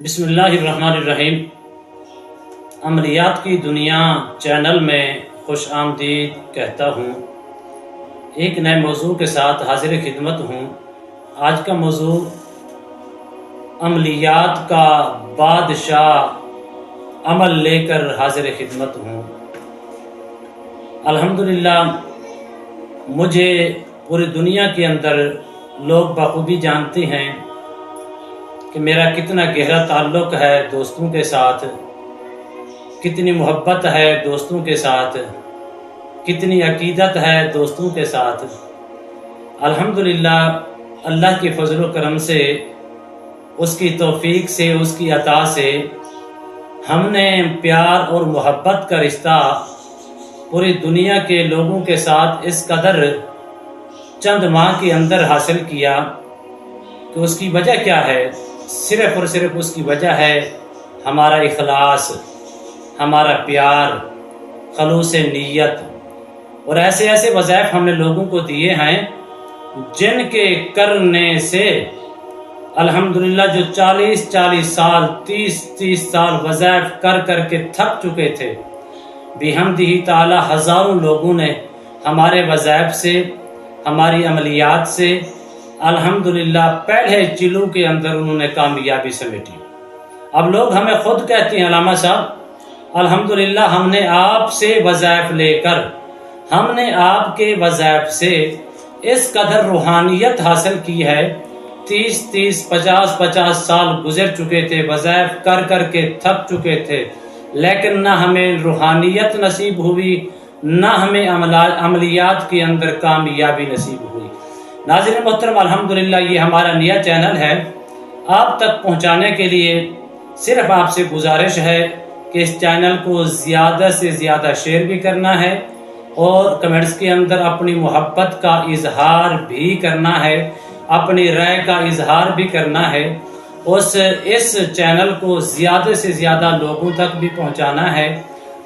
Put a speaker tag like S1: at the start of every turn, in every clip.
S1: بسم اللہ الرحمن الرحیم۔ عملیات کی دنیا چینل میں خوش آمدید کہتا ہوں۔ ایک نئے موضوع کے ساتھ حاضر خدمت ہوں۔ آج کا موضوع عملیات کا بادشاہ عمل لے کر حاضر خدمت ہوں۔ الحمدللہ مجھے پوری دنیا کے اندر لوگ بخوبی جانتے ہیں کہ میرا کتنا گہرا تعلق ہے دوستوں کے ساتھ، کتنی محبت ہے دوستوں کے ساتھ، کتنی عقیدت ہے دوستوں کے ساتھ۔ الحمدللہ اللہ کے فضل و کرم سے، اس کی توفیق سے، اس کی عطا سے ہم نے پیار اور محبت کا رشتہ پوری دنیا کے لوگوں کے ساتھ اس قدر چند ماہ کے اندر حاصل کیا کہ اس کی وجہ کیا ہے؟ صرف اور صرف اس کی وجہ ہے ہمارا اخلاص، ہمارا پیار، خلوص نیت، اور ایسے ایسے وظائف ہم نے لوگوں کو دیے ہیں جن کے کرنے سے الحمدللہ جو 40 سال 30 سال وظائف کر کر کے تھک چکے تھے، بحمدہ تعالی ہزاروں لوگوں نے ہمارے وظائف سے، ہماری عملیات سے الحمدللہ پہلے چلو کے اندر انہوں نے کامیابی سمیٹی۔ اب لوگ ہمیں خود کہتے ہیں علامہ صاحب الحمدللہ ہم نے آپ سے وظائف لے کر، ہم نے آپ کے وظائف سے اس قدر روحانیت حاصل کی ہے، 50 سال گزر چکے تھے، وظائف کر کر کے تھک چکے تھے، لیکن نہ ہمیں روحانیت نصیب ہوئی، نہ ہمیں عملیات کے اندر کامیابی نصیب ہوئی۔ ناظرین محترم الحمدللہ یہ ہمارا نیا چینل ہے، آپ تک پہنچانے کے لیے صرف آپ سے گزارش ہے کہ اس چینل کو زیادہ سے زیادہ شیئر بھی کرنا ہے اور کمنٹس کے اندر اپنی محبت کا اظہار بھی کرنا ہے، اپنی رائے کا اظہار بھی کرنا ہے، اس چینل کو زیادہ سے زیادہ لوگوں تک بھی پہنچانا ہے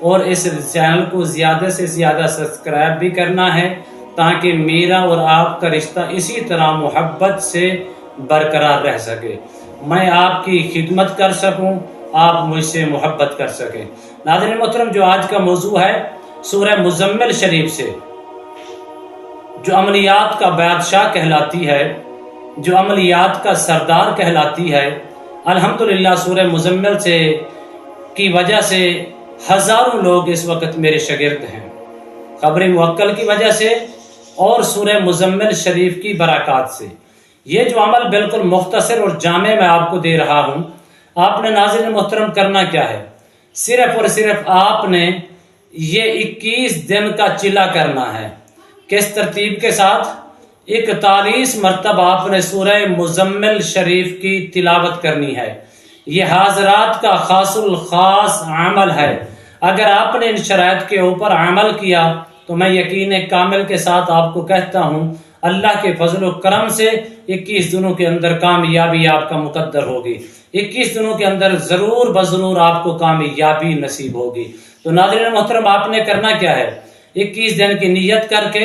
S1: اور اس چینل کو زیادہ سے زیادہ سبسکرائب بھی کرنا ہے تاکہ میرا اور آپ کا رشتہ اسی طرح محبت سے برقرار رہ سکے، میں آپ کی خدمت کر سکوں، آپ مجھ سے محبت کر سکیں۔ ناظرین محترم جو آج کا موضوع ہے سورہ مزمل شریف سے، جو عملیات کا بادشاہ کہلاتی ہے، جو عملیات کا سردار کہلاتی ہے، الحمدللہ سورہ مزمل سے کی وجہ سے ہزاروں لوگ اس وقت میرے شاگرد ہیں، خبر موکل کی وجہ سے اور سورہ مزمل شریف کی برکات سے۔ یہ جو عمل بالکل مختصر اور جامع میں آپ کو دے رہا ہوں، آپ نے ناظرین محترم کرنا کیا ہے؟ صرف اور صرف آپ نے یہ 21 دن کا چلا کرنا ہے۔ کس ترتیب کے ساتھ؟ 41 مرتبہ آپ نے سورہ مزمل شریف کی تلاوت کرنی ہے۔ یہ حاضرات کا خاص الخاص عمل ہے۔ اگر آپ نے ان شرائط کے اوپر عمل کیا تو میں یقین کامل کے ساتھ آپ کو کہتا ہوں اللہ کے فضل و کرم سے 21 دنوں کے اندر کامیابی آپ کا مقدر ہوگی، 21 دنوں کے اندر ضرور بضرور آپ کو کامیابی نصیب ہوگی۔ تو ناظرین محترم آپ نے کرنا کیا ہے؟ 21 دن کی نیت کر کے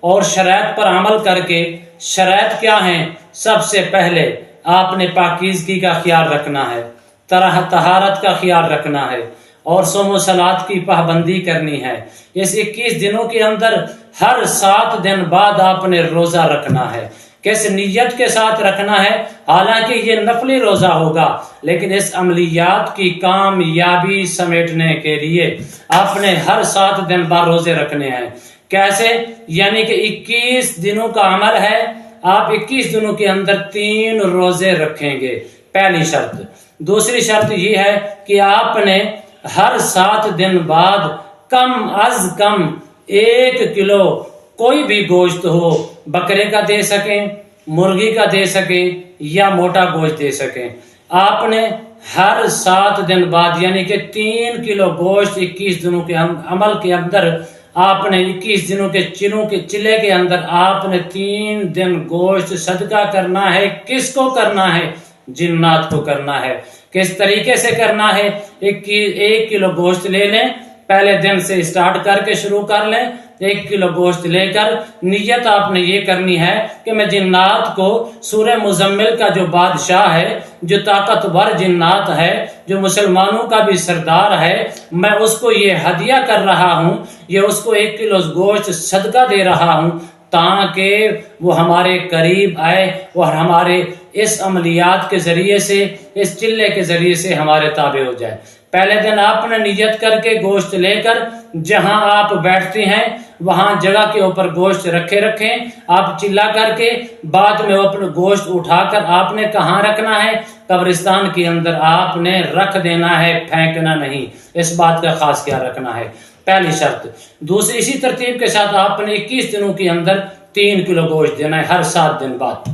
S1: اور شرائط پر عمل کر کے۔ شرائط کیا ہیں؟ سب سے پہلے آپ نے پاکیزگی کا خیال رکھنا ہے، طہارت کا خیال رکھنا ہے اور صوم و صلات کی پابندی کرنی ہے۔ اس 21 دنوں کے اندر ہر 7 دن بعد آپ نے روزہ رکھنا ہے۔ کس نیت کے ساتھ رکھنا ہے؟ حالانکہ یہ نفلی روزہ ہوگا، لیکن اس عملیات کی کامیابی سمیٹنے کے لیے آپ نے ہر 7 دن بعد روزے رکھنے ہیں۔ کیسے؟ یعنی کہ 21 دنوں کا عمل ہے، آپ 21 دنوں کے اندر 3 روزے رکھیں گے، پہلی شرط۔ دوسری شرط یہ ہے کہ آپ نے ہر 7 دن بعد کم از کم 1 کلو کوئی بھی گوشت ہو، بکرے کا دے سکیں، مرغی کا دے سکیں یا موٹا گوشت دے سکیں، آپ نے ہر 7 دن بعد یعنی کہ 3 کلو گوشت 21 دنوں کے عمل کے اندر آپ نے 21 دنوں کے چلے کے اندر آپ نے 3 دن گوشت صدقہ کرنا ہے۔ کس کو کرنا ہے؟ جنات کو کرنا ہے۔ کس طریقے سے کرنا ہے؟ 1 کلو گوشت لے لیں، پہلے دن سے سٹارٹ کر کے شروع کر لیں. 1 کلو گوشت لے کر نیت آپ نے یہ کرنی ہے کہ میں جنات کو سورہ مزمل کا جو بادشاہ ہے، جو طاقتور جنات ہے، جو مسلمانوں کا بھی سردار ہے، میں اس کو یہ ہدیہ کر رہا ہوں، یہ اس کو 1 کلو گوشت صدقہ دے رہا ہوں تاکہ وہ ہمارے قریب آئے اور ہمارے اس عملیات کے ذریعے سے، اس چلے کے ذریعے سے ہمارے تابع ہو جائے. پہلے دن آپ نے نیت کر کے گوشت لے کر جہاں آپ بیٹھتے ہیں وہاں جگہ کے اوپر گوشت رکھیں. آپ چلا کر کے بعد میں اپنا گوشت اٹھا کر آپ نے کہاں رکھنا ہے؟ قبرستان کے اندر آپ نے رکھ دینا ہے، پھینکنا نہیں. اس بات کا خاص خیال رکھنا ہے، پہلی شرط. دوسری، اسی ترتیب کے ساتھ آپ نے 21 دنوں کے اندر 3 کلو گوشت دینا ہے ہر 7 دن بعد.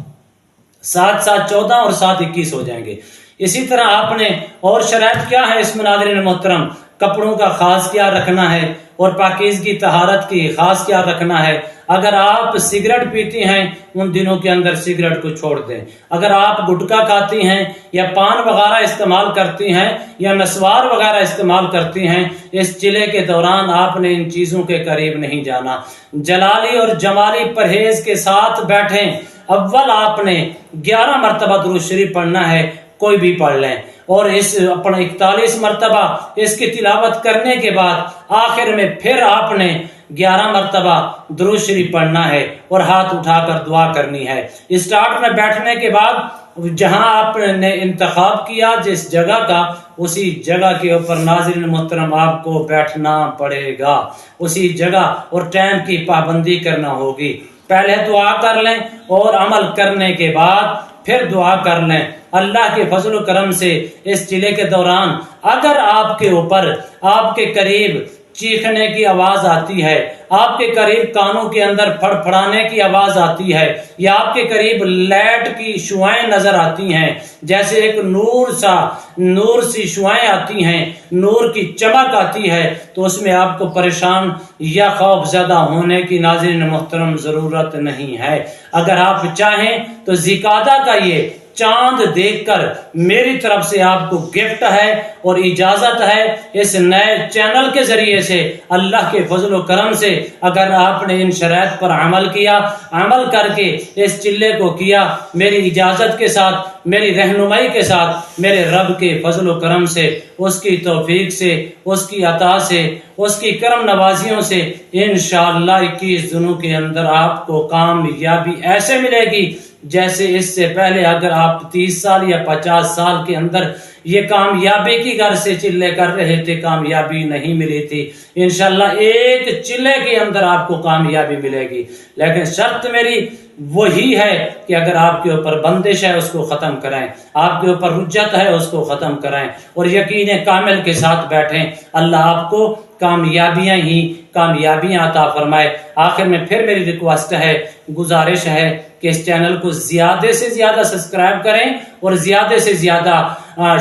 S1: 7 7 14 اور 7 21 ہو جائیں گے. اسی طرح آپ نے اور شرائط کیا ہے اس میں ناظرین محترم؟ کپڑوں کا خاص خیال رکھنا ہے اور پاکیزگی طہارت کی خاص خیال رکھنا ہے. اگر آپ سگریٹ پیتی ہیں ان دنوں کے اندر سگریٹ کو چھوڑ دیں. اگر آپ گٹکا کھاتی ہیں یا پان وغیرہ استعمال کرتی ہیں یا نسوار وغیرہ استعمال کرتی ہیں، اس چلے کے دوران آپ نے ان چیزوں کے قریب نہیں جانا. جلالی اور جمالی پرہیز کے ساتھ بیٹھیں. اول آپ نے 11 مرتبہ درود شریف پڑھنا ہے، کوئی بھی پڑھ لیں، اور اس اپنا 41 مرتبہ اس کی تلاوت کرنے کے بعد آخر میں پھر آپ نے 11 مرتبہ درود شریف پڑھنا ہے اور ہاتھ اٹھا کر دعا کرنی ہے. اسٹارٹ میں بیٹھنے کے بعد جہاں آپ نے انتخاب کیا جس جگہ کا، اسی جگہ کے اوپر ناظرین محترم آپ کو بیٹھنا پڑے گا. اسی جگہ اور ٹائم کی پابندی کرنا ہوگی. پہلے دعا کر لیں اور عمل کرنے کے بعد پھر دعا کر لیں. اللہ کے فضل و کرم سے اس چلے کے دوران اگر آپ کے اوپر، آپ کے قریب چیخنے کی آواز آتی ہے، آپ کے قریب کانوں کے اندر پھڑ پھڑانے کی آواز آتی ہے، یا آپ کے قریب لائٹ کی شعائیں نظر آتی ہیں، جیسے ایک نور سی شعائیں آتی ہیں، نور کی چمک آتی ہے، تو اس میں آپ کو پریشان یا خوف زدہ ہونے کی ناظرین محترم ضرورت نہیں ہے. اگر آپ چاہیں تو ذیقعدہ کا یہ چاند دیکھ کر میری طرف سے آپ کو گفٹ ہے اور اجازت ہے. اس نئے چینل کے ذریعے سے اللہ کے فضل و کرم سے اگر آپ نے ان شرائط پر عمل کیا، عمل کر کے اس چلے کو کیا، میری اجازت کے ساتھ، میری رہنمائی کے ساتھ، میرے رب کے فضل و کرم سے، اس کی توفیق سے، اس کی عطا سے، اس کی کرم نوازیوں سے انشاءاللہ 21 دنوں کے اندر آپ کو کامیابی ایسے ملے گی جیسے اس سے پہلے اگر آپ 30 سال یا 50 سال کے اندر یہ کامیابی کی غرض سے چلے کر رہے تھے، کامیابی نہیں ملی تھی. انشاءاللہ ایک چلے کے اندر آپ کو کامیابی ملے گی. لیکن شرط میری وہی ہے کہ اگر آپ کے اوپر بندش ہے اس کو ختم کریں، آپ کے اوپر حجت ہے اس کو ختم کریں اور یقین کامل کے ساتھ بیٹھیں. اللہ آپ کو کامیابیاں عطا فرمائے. آخر میں پھر میری ریکویسٹ ہے، گزارش ہے کہ اس چینل کو زیادہ سے زیادہ سبسکرائب کریں اور زیادہ سے زیادہ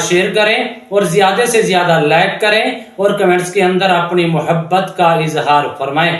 S1: شیئر کریں اور زیادہ سے زیادہ لائک کریں اور کمنٹس کے اندر اپنی محبت کا اظہار فرمائیں.